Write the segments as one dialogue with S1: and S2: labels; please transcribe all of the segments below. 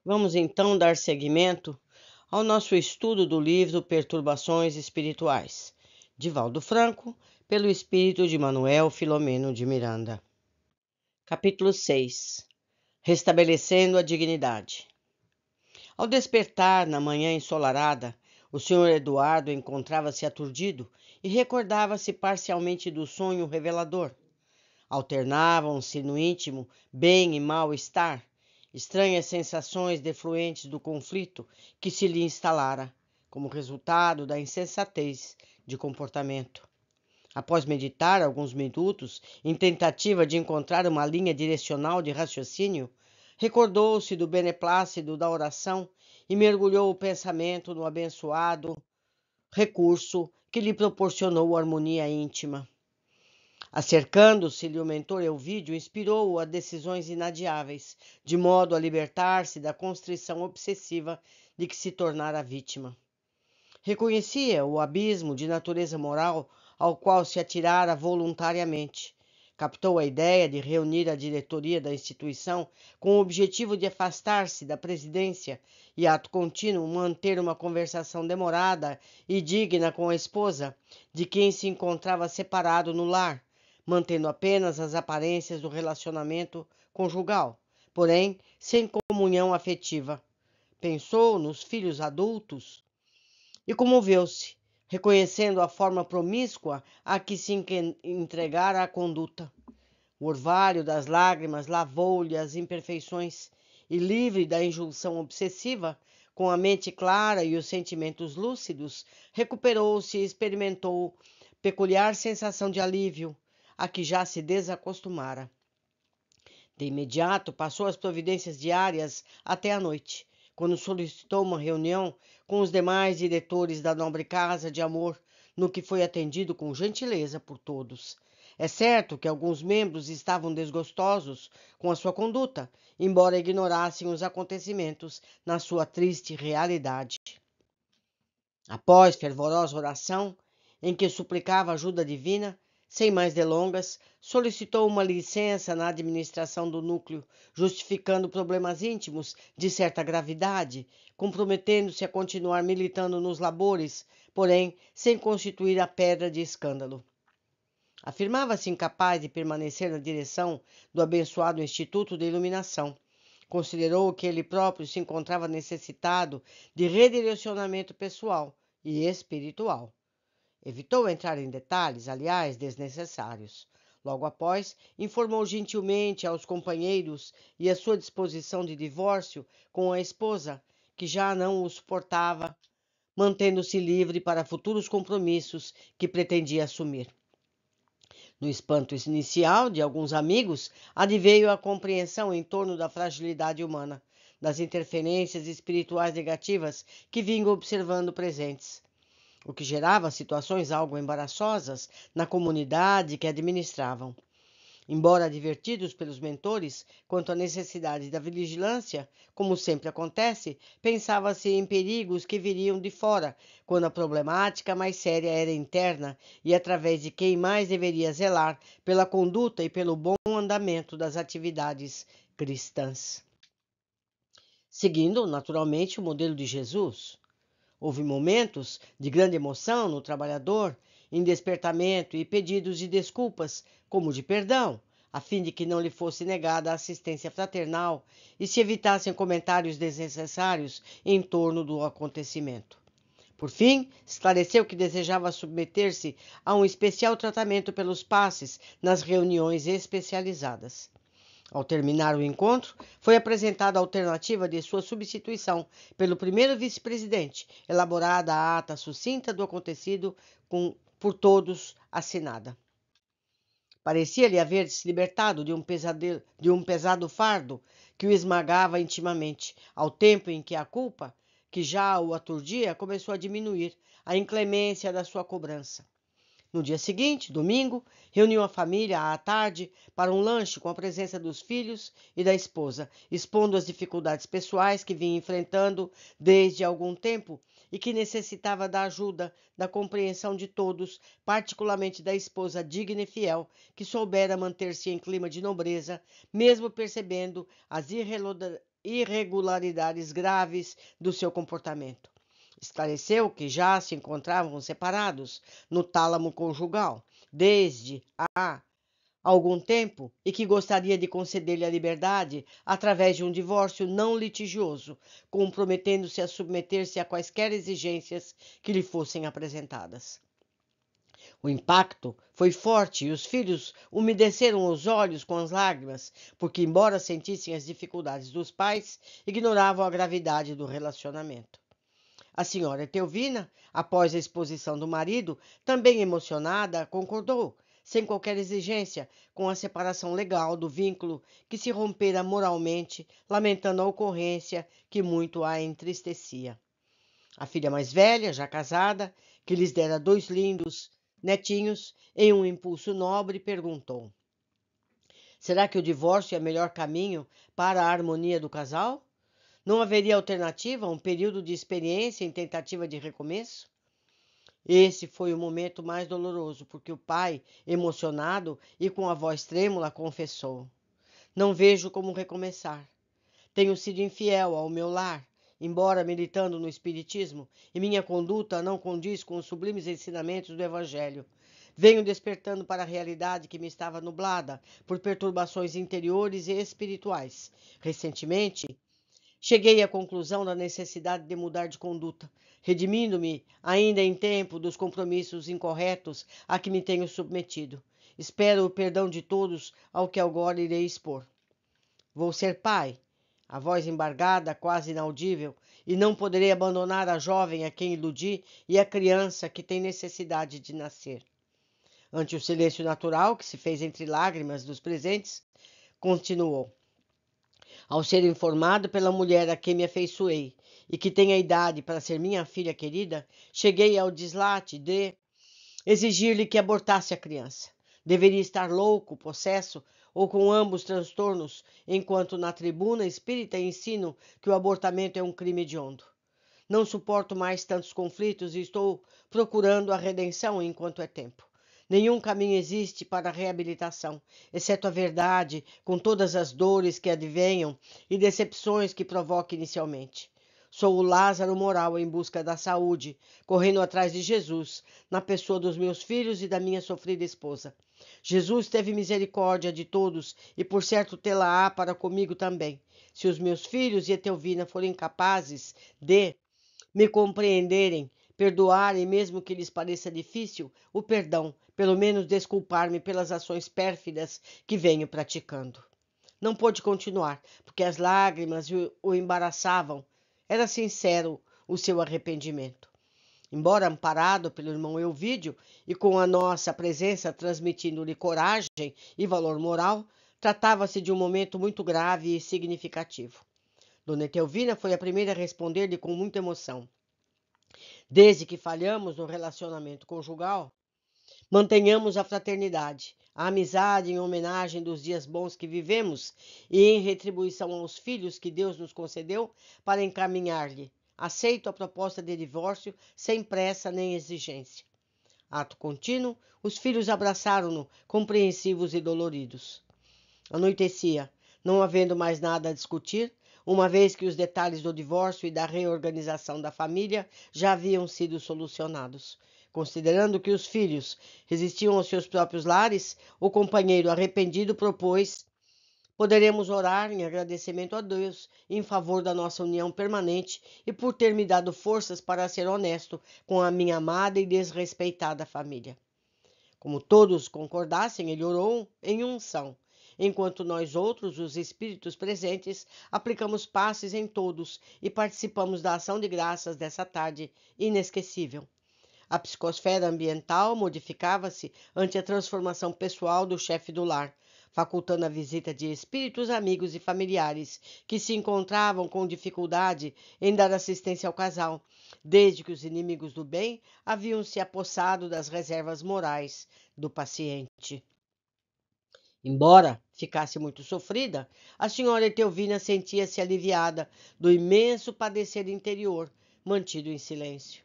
S1: Vamos então dar seguimento ao nosso estudo do livro Perturbações Espirituais, de Valdo Franco, pelo espírito de Manuel Filomeno de Miranda. Capítulo 6. Restabelecendo a dignidade. Ao despertar na manhã ensolarada, o Sr. Eduardo encontrava-se aturdido e recordava-se parcialmente do sonho revelador. Alternavam-se no íntimo bem e mal-estar, estranhas sensações defluentes do conflito que se lhe instalara, como resultado da insensatez de comportamento. Após meditar alguns minutos, em tentativa de encontrar uma linha direcional de raciocínio, recordou-se do beneplácito da oração e mergulhou o pensamento no abençoado recurso que lhe proporcionou harmonia íntima. Acercando-se-lhe o mentor Elvídio, inspirou-o a decisões inadiáveis, de modo a libertar-se da constrição obsessiva de que se tornara vítima. Reconhecia o abismo de natureza moral ao qual se atirara voluntariamente. Captou a ideia de reunir a diretoria da instituição com o objetivo de afastar-se da presidência e, ato contínuo, manter uma conversação demorada e digna com a esposa, de quem se encontrava separado no lar, mantendo apenas as aparências do relacionamento conjugal, porém sem comunhão afetiva. Pensou nos filhos adultos e comoveu-se, reconhecendo a forma promíscua a que se entregara a conduta. O orvalho das lágrimas lavou-lhe as imperfeições e, livre da injunção obsessiva, com a mente clara e os sentimentos lúcidos, recuperou-se e experimentou peculiar sensação de alívio, a que já se desacostumara. De imediato passou as providências diárias até a noite, quando solicitou uma reunião com os demais diretores da nobre casa de amor, no que foi atendido com gentileza por todos. É certo que alguns membros estavam desgostosos com a sua conduta, embora ignorassem os acontecimentos na sua triste realidade. Após fervorosa oração, em que suplicava ajuda divina, sem mais delongas, solicitou uma licença na administração do núcleo, justificando problemas íntimos de certa gravidade, comprometendo-se a continuar militando nos labores, porém sem constituir a pedra de escândalo. Afirmava-se incapaz de permanecer na direção do abençoado Instituto de Iluminação. Considerou que ele próprio se encontrava necessitado de redirecionamento pessoal e espiritual. Evitou entrar em detalhes, aliás, desnecessários. Logo após, informou gentilmente aos companheiros e a sua disposição de divórcio com a esposa, que já não o suportava, mantendo-se livre para futuros compromissos que pretendia assumir. No espanto inicial de alguns amigos, adveio a compreensão em torno da fragilidade humana, das interferências espirituais negativas que vinham observando presentes, o que gerava situações algo embaraçosas na comunidade que administravam. Embora advertidos pelos mentores quanto à necessidade da vigilância, como sempre acontece, pensava-se em perigos que viriam de fora, quando a problemática mais séria era interna e através de quem mais deveria zelar pela conduta e pelo bom andamento das atividades cristãs. Seguindo, naturalmente, o modelo de Jesus, houve momentos de grande emoção no trabalhador, em despertamento e pedidos de desculpas, como de perdão, a fim de que não lhe fosse negada a assistência fraternal e se evitassem comentários desnecessários em torno do acontecimento. Por fim, esclareceu que desejava submeter-se a um especial tratamento pelos passes nas reuniões especializadas. Ao terminar o encontro, foi apresentada a alternativa de sua substituição pelo primeiro vice-presidente, elaborada a ata sucinta do acontecido por todos assinada. Parecia-lhe haver se libertado de um pesado fardo que o esmagava intimamente, ao tempo em que a culpa, que já o aturdia, começou a diminuir a inclemência da sua cobrança. No dia seguinte, domingo, reuniu a família à tarde para um lanche com a presença dos filhos e da esposa, expondo as dificuldades pessoais que vinha enfrentando desde algum tempo e que necessitava da ajuda, da compreensão de todos, particularmente da esposa digna e fiel, que soubera manter-se em clima de nobreza, mesmo percebendo as irregularidades graves do seu comportamento. Esclareceu que já se encontravam separados no tálamo conjugal desde há algum tempo e que gostaria de conceder-lhe a liberdade através de um divórcio não litigioso, comprometendo-se a submeter-se a quaisquer exigências que lhe fossem apresentadas. O impacto foi forte e os filhos umedeceram os olhos com as lágrimas, porque, embora sentissem as dificuldades dos pais, ignoravam a gravidade do relacionamento. A senhora Etelvina, após a exposição do marido, também emocionada, concordou, sem qualquer exigência, com a separação legal do vínculo que se rompera moralmente, lamentando a ocorrência que muito a entristecia. A filha mais velha, já casada, que lhes dera 2 lindos netinhos, em um impulso nobre, perguntou: será que o divórcio é o melhor caminho para a harmonia do casal? Não haveria alternativa a um período de experiência em tentativa de recomeço? Esse foi o momento mais doloroso, porque o pai, emocionado e com a voz trêmula, confessou: não vejo como recomeçar. Tenho sido infiel ao meu lar, embora militando no espiritismo, e minha conduta não condiz com os sublimes ensinamentos do Evangelho. Venho despertando para a realidade que me estava nublada por perturbações interiores e espirituais. Recentemente, cheguei à conclusão da necessidade de mudar de conduta, redimindo-me ainda em tempo dos compromissos incorretos a que me tenho submetido. Espero o perdão de todos ao que agora irei expor. Vou ser pai, a voz embargada, quase inaudível, e não poderei abandonar a jovem a quem iludi e a criança que tem necessidade de nascer. Ante o silêncio natural que se fez entre lágrimas dos presentes, continuou: ao ser informado pela mulher a quem me afeiçoei e que tem a idade para ser minha filha querida, cheguei ao dislate de exigir-lhe que abortasse a criança. Deveria estar louco, possesso ou com ambos transtornos, enquanto na tribuna espírita ensino que o abortamento é um crime hediondo. Não suporto mais tantos conflitos e estou procurando a redenção enquanto é tempo. Nenhum caminho existe para a reabilitação, exceto a verdade, com todas as dores que advenham e decepções que provoca inicialmente. Sou o Lázaro moral em busca da saúde, correndo atrás de Jesus, na pessoa dos meus filhos e da minha sofrida esposa. Jesus teve misericórdia de todos e por certo tê-la-á para comigo também. Se os meus filhos e Etelvina forem capazes de me compreenderem, perdoarem, mesmo que lhes pareça difícil, o perdão, pelo menos desculpar-me pelas ações pérfidas que venho praticando. Não pôde continuar, porque as lágrimas o embaraçavam. Era sincero o seu arrependimento. Embora amparado pelo irmão Elvídio e com a nossa presença transmitindo-lhe coragem e valor moral, tratava-se de um momento muito grave e significativo. Dona Etelvina foi a primeira a responder-lhe com muita emoção. Desde que falhamos no relacionamento conjugal, mantenhamos a fraternidade, a amizade em homenagem dos dias bons que vivemos e em retribuição aos filhos que Deus nos concedeu para encaminhar-lhe. Aceito a proposta de divórcio sem pressa nem exigência. Ato contínuo, os filhos abraçaram-no, compreensivos e doloridos. Anoitecia, não havendo mais nada a discutir, uma vez que os detalhes do divórcio e da reorganização da família já haviam sido solucionados. Considerando que os filhos resistiam aos seus próprios lares, o companheiro arrependido propôs: poderemos orar em agradecimento a Deus em favor da nossa união permanente e por ter me dado forças para ser honesto com a minha amada e desrespeitada família. Como todos concordassem, ele orou em unção, enquanto nós outros, os espíritos presentes, aplicamos passes em todos e participamos da ação de graças dessa tarde inesquecível. A psicosfera ambiental modificava-se ante a transformação pessoal do chefe do lar, facultando a visita de espíritos amigos e familiares que se encontravam com dificuldade em dar assistência ao casal, desde que os inimigos do bem haviam se apossado das reservas morais do paciente. Embora ficasse muito sofrida, a senhora Etelvina sentia-se aliviada do imenso padecer interior, mantido em silêncio.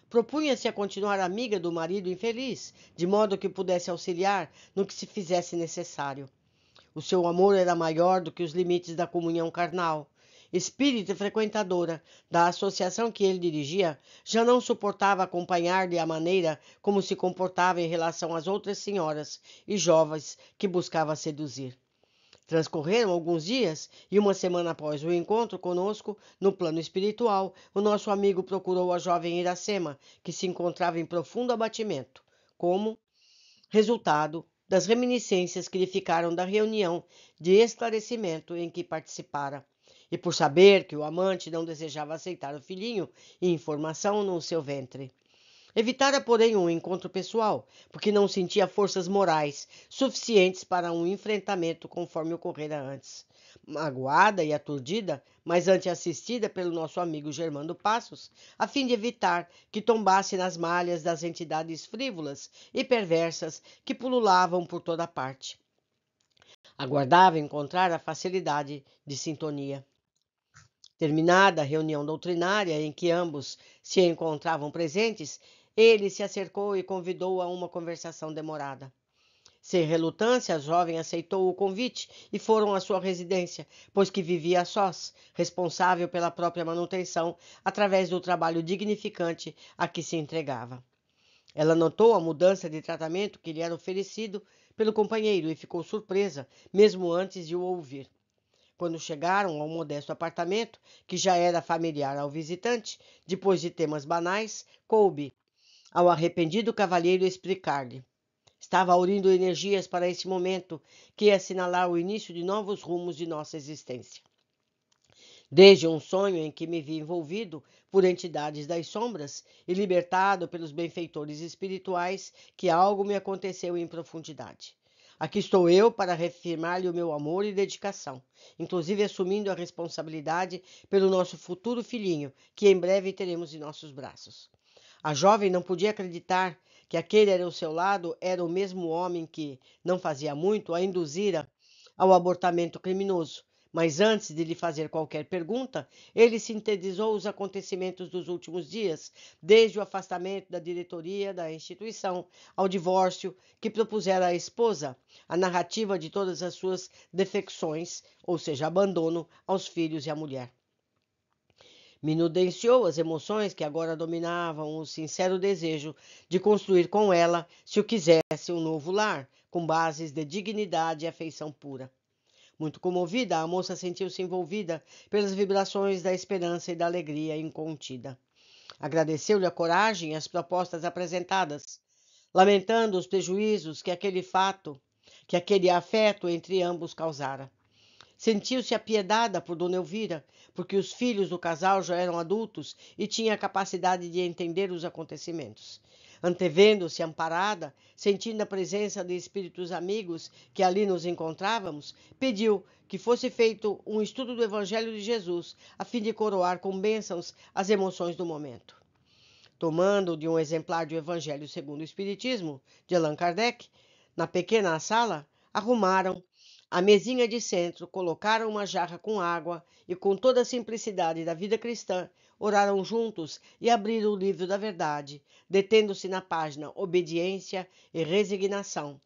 S1: Propunha-se a continuar amiga do marido infeliz, de modo que pudesse auxiliar no que se fizesse necessário. O seu amor era maior do que os limites da comunhão carnal, espírita frequentadora da associação que ele dirigia, já não suportava acompanhar-lhe a maneira como se comportava em relação às outras senhoras e jovens que buscava seduzir. Transcorreram alguns dias e uma semana após o encontro conosco, no plano espiritual, o nosso amigo procurou a jovem Iracema, que se encontrava em profundo abatimento, como resultado das reminiscências que lhe ficaram da reunião de esclarecimento em que participara. E por saber que o amante não desejava aceitar o filhinho e informação no seu ventre. Evitara, porém, um encontro pessoal, porque não sentia forças morais suficientes para um enfrentamento conforme ocorrera antes. Magoada e aturdida, mas ante assistida pelo nosso amigo Germando Passos, a fim de evitar que tombasse nas malhas das entidades frívolas e perversas que pululavam por toda parte. Aguardava encontrar a facilidade de sintonia. Terminada a reunião doutrinária em que ambos se encontravam presentes, ele se acercou e convidou a uma conversação demorada. Sem relutância, a jovem aceitou o convite e foram à sua residência, pois que vivia a sós, responsável pela própria manutenção, através do trabalho dignificante a que se entregava. Ela notou a mudança de tratamento que lhe era oferecido pelo companheiro e ficou surpresa, mesmo antes de o ouvir. Quando chegaram ao modesto apartamento, que já era familiar ao visitante, depois de temas banais, coube ao arrependido cavalheiro explicar-lhe. Estava aurindo energias para esse momento que ia assinalar o início de novos rumos de nossa existência. Desde um sonho em que me vi envolvido por entidades das sombras e libertado pelos benfeitores espirituais, que algo me aconteceu em profundidade. Aqui estou eu para reafirmar-lhe o meu amor e dedicação, inclusive assumindo a responsabilidade pelo nosso futuro filhinho, que em breve teremos em nossos braços. A jovem não podia acreditar que aquele ao seu lado era o mesmo homem que, não fazia muito, a induzira ao abortamento criminoso. Mas antes de lhe fazer qualquer pergunta, ele sintetizou os acontecimentos dos últimos dias, desde o afastamento da diretoria da instituição ao divórcio que propusera à esposa, a narrativa de todas as suas defecções, ou seja, abandono aos filhos e à mulher. Minudenciou as emoções que agora dominavam o sincero desejo de construir com ela, se o quisesse, um novo lar, com bases de dignidade e afeição pura. Muito comovida, a moça sentiu-se envolvida pelas vibrações da esperança e da alegria incontida. Agradeceu-lhe a coragem e as propostas apresentadas, lamentando os prejuízos que aquele afeto entre ambos causara. Sentiu-se apiedada por Dona Elvira, porque os filhos do casal já eram adultos e tinha a capacidade de entender os acontecimentos. Antevendo-se amparada, sentindo a presença de espíritos amigos que ali nos encontrávamos, pediu que fosse feito um estudo do Evangelho de Jesus, a fim de coroar com bênçãos as emoções do momento. Tomando de um exemplar do Evangelho segundo o Espiritismo, de Allan Kardec, na pequena sala, arrumaram a mesinha de centro, colocaram uma jarra com água e, com toda a simplicidade da vida cristã, oraram juntos e abriram o livro da verdade, detendo-se na página Obediência e Resignação,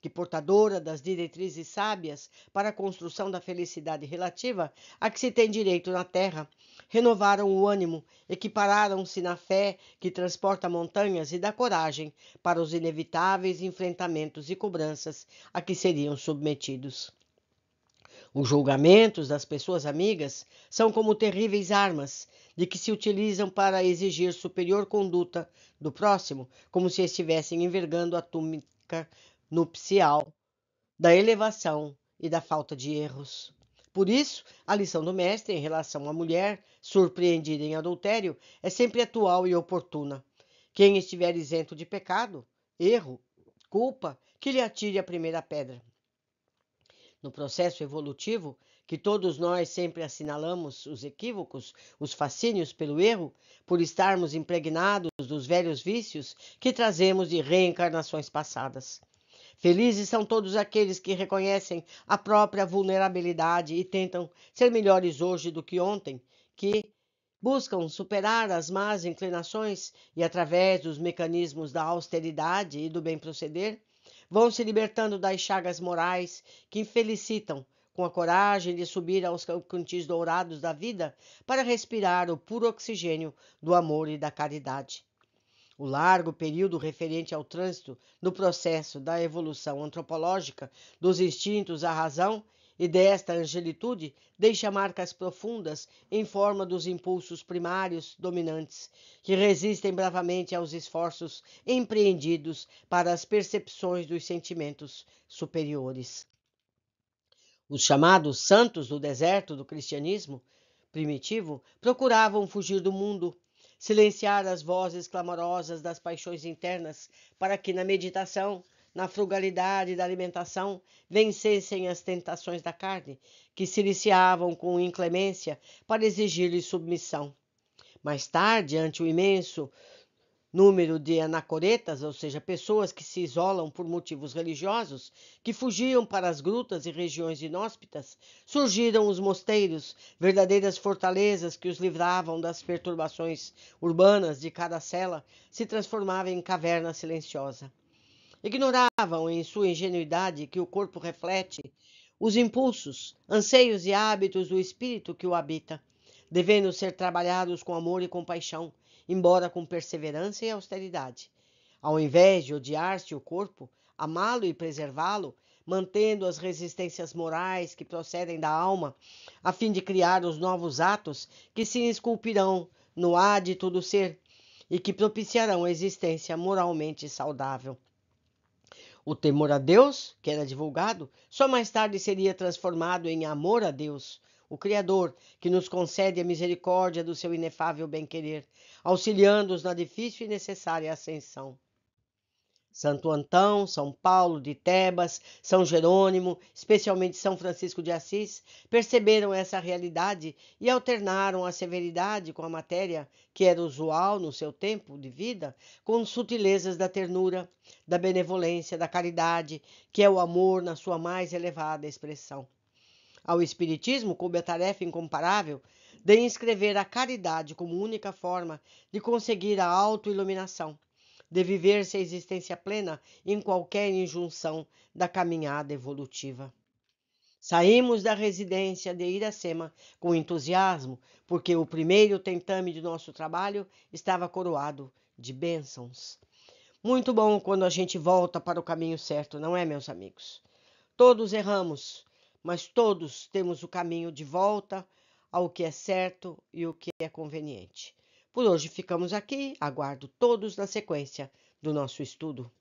S1: que, portadora das diretrizes sábias para a construção da felicidade relativa a que se tem direito na terra, renovaram o ânimo, equipararam-se na fé que transporta montanhas e dá coragem para os inevitáveis enfrentamentos e cobranças a que seriam submetidos. Os julgamentos das pessoas amigas são como terríveis armas de que se utilizam para exigir superior conduta do próximo, como se estivessem envergando a túnica nupcial da elevação e da falta de erros. Por isso, a lição do mestre em relação à mulher surpreendida em adultério é sempre atual e oportuna. Quem estiver isento de pecado, erro, culpa, que lhe atire a primeira pedra. No processo evolutivo, que todos nós sempre assinalamos os equívocos, os fascínios pelo erro, por estarmos impregnados dos velhos vícios que trazemos de reencarnações passadas. Felizes são todos aqueles que reconhecem a própria vulnerabilidade e tentam ser melhores hoje do que ontem, que buscam superar as más inclinações e, através dos mecanismos da austeridade e do bem proceder, vão se libertando das chagas morais que infelicitam com a coragem de subir aos cantis dourados da vida para respirar o puro oxigênio do amor e da caridade. O largo período referente ao trânsito no processo da evolução antropológica dos instintos à razão e desta angelitude deixa marcas profundas em forma dos impulsos primários dominantes, que resistem bravamente aos esforços empreendidos para as percepções dos sentimentos superiores. Os chamados santos do deserto do cristianismo primitivo procuravam fugir do mundo, silenciar as vozes clamorosas das paixões internas, para que na meditação, na frugalidade da alimentação, vencessem as tentações da carne, que se iniciavam com inclemência para exigir-lhes submissão. Mais tarde, ante o imenso número de anacoretas, ou seja, pessoas que se isolam por motivos religiosos, que fugiam para as grutas e regiões inóspitas, surgiram os mosteiros, verdadeiras fortalezas que os livravam das perturbações urbanas de cada cela, se transformavam em caverna silenciosa. Ignoravam, em sua ingenuidade, que o corpo reflete os impulsos, anseios e hábitos do espírito que o habita, devendo ser trabalhados com amor e compaixão, embora com perseverança e austeridade. Ao invés de odiar-se o corpo, amá-lo e preservá-lo, mantendo as resistências morais que procedem da alma, a fim de criar os novos atos que se esculpirão no ádito do ser e que propiciarão a existência moralmente saudável. O temor a Deus, que era divulgado, só mais tarde seria transformado em amor a Deus, o Criador, que nos concede a misericórdia do seu inefável bem-querer, auxiliando-os na difícil e necessária ascensão. Santo Antão, São Paulo de Tebas, São Jerônimo, especialmente São Francisco de Assis, perceberam essa realidade e alternaram a severidade com a matéria, que era usual no seu tempo de vida, com sutilezas da ternura, da benevolência, da caridade, que é o amor na sua mais elevada expressão. Ao Espiritismo coube a tarefa incomparável de inscrever a caridade como única forma de conseguir a autoiluminação, de viver-se a existência plena em qualquer injunção da caminhada evolutiva. Saímos da residência de Iracema com entusiasmo, porque o primeiro tentame de nosso trabalho estava coroado de bênçãos. Muito bom quando a gente volta para o caminho certo, não é, meus amigos? Todos erramos, mas todos temos o caminho de volta ao que é certo e o que é conveniente. Por hoje ficamos aqui, aguardo todos na sequência do nosso estudo.